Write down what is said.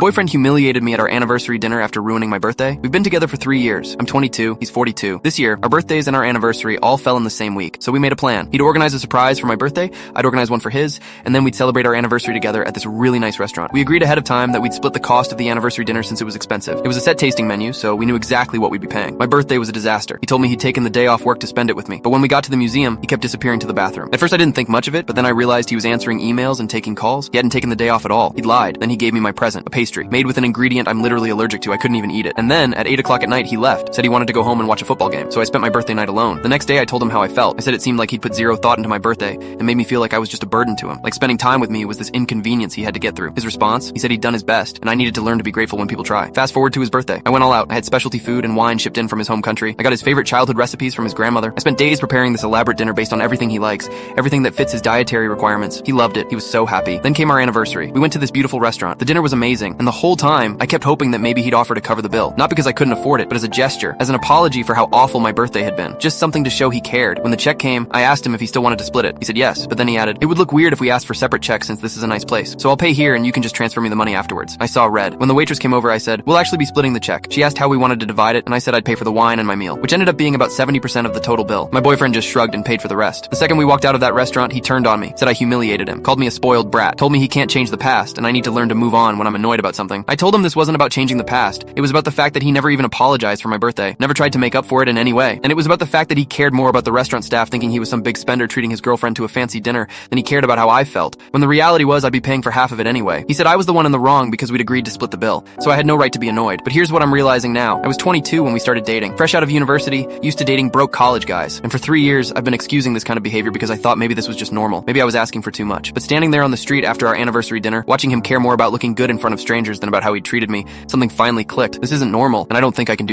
boyfriend humiliated me at our anniversary dinner after ruining my birthday. We've been together for 3 years. I'm 22, he's 42. This year, our birthdays and our anniversary all fell in the same week, so we made a plan. He'd organize a surprise for my birthday, I'd organize one for his, and then we'd celebrate our anniversary together at this really nice restaurant. We agreed ahead of time that we'd split the cost of the anniversary dinner since it was expensive. It was a set tasting menu, so we knew exactly what we'd be paying. My birthday was a disaster. He told me he'd taken the day off work to spend it with me, but when we got to the museum, he kept disappearing to the bathroom. At first I didn't think much of it, but then I realized he was answering emails and taking calls. He hadn't taken the day off at all. He'd lied. Then he gave me my present, a pastry, made with an ingredient I'm literally allergic to. I couldn't even eat it. And then, at 8 o'clock at night, he left, said he wanted to go home and watch a football game, so I spent my birthday night alone. The next day I told him how I felt. I said it seemed like he'd put zero thought into my birthday and made me feel like I was just a burden to him. Like spending time with me was this inconvenience he had to get through. His response? He said he'd done his best, and I needed to learn to be grateful when people try. Fast forward to his birthday. I went all out. I had specialty food and wine shipped in from his home country. I got his favorite childhood recipes from his grandmother. I spent days preparing this elaborate dinner based on everything he likes, everything that fits his dietary requirements. He loved it. He was so happy. Then came our anniversary. We went to this beautiful restaurant. The dinner was amazing, and the whole time, I kept hoping that maybe he'd offer to cover the bill. Not because I couldn't afford it, but as a gesture, as an apology for how awful my birthday had been. Just something to show he cared. When the check came, I asked him if he still wanted to split it. He said yes, but then he added, "It would look weird if we asked for separate checks since this is a nice place. So I'll pay here and you can just transfer me the money afterwards." I saw red. When the waitress came over, I said, "We'll actually be splitting the check." She asked how we wanted to divide it, and I said I'd pay for the wine and my meal, which ended up being about 70% of the total bill. My boyfriend just shrugged and paid for the rest. The second we walked out of that restaurant, he turned on me, said I humiliated him, called me a spoiled brat, told me he can't change the past and I need to learn to move on when I'm annoyed about something. I told him this wasn't about changing the past. It was about the fact that he never even apologized for my birthday, never tried to make up for it in any way. And it was about the fact that he cared more about the restaurant staff thinking he was some big spender treating his girlfriend to a fancy dinner than he cared about how I felt, when the reality was I'd be paying for half of it anyway. He said I was the one in the wrong because we'd agreed to split the bill, so I had no right to be annoyed. But here's what I'm realizing now. I was 22 when we started dating, fresh out of university, used to dating broke college guys, and for 3 years I've been excusing this kind of behavior because I thought maybe this was just normal. Maybe I was asking for too much. But standing there on the street after our anniversary dinner, watching him care more about looking good in front of strangers than about how he treated me, something finally clicked. This isn't normal, and I don't think I can do